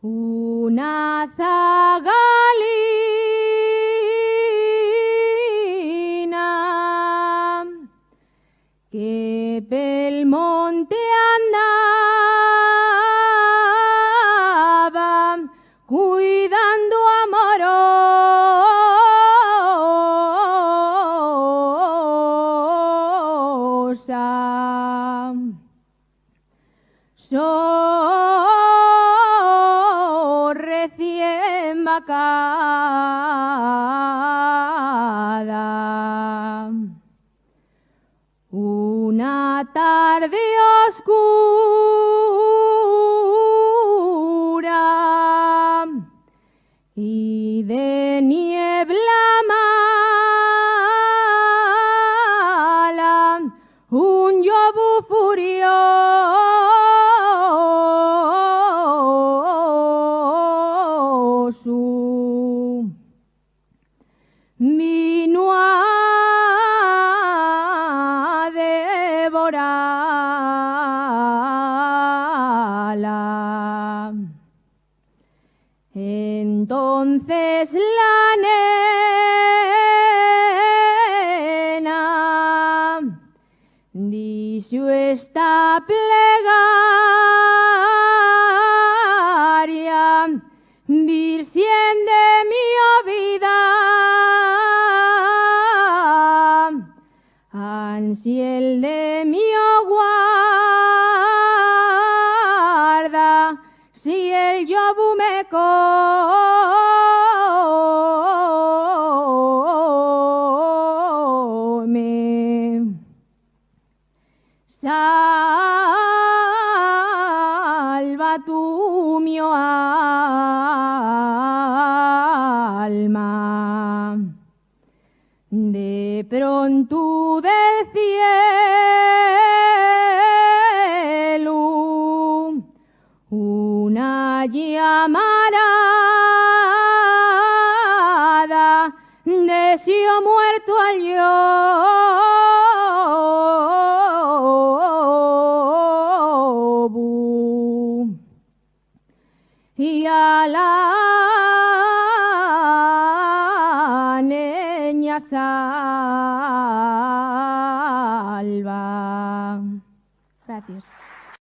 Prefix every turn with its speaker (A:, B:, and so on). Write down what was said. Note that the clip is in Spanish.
A: Una zagalina que pel monte andaba cuidando amorosa. Recién vacada. Una tarde oscura y de niebla mala, un llobo furioso vino a devorarla. Entonces la nena dijo esta plegaria: Virgen de mi vida, Ansiel de mi guarda, si el llobu me come. Salva tú mi alma. De pronto del cielo una llamarada deseó muerto al llobu y a la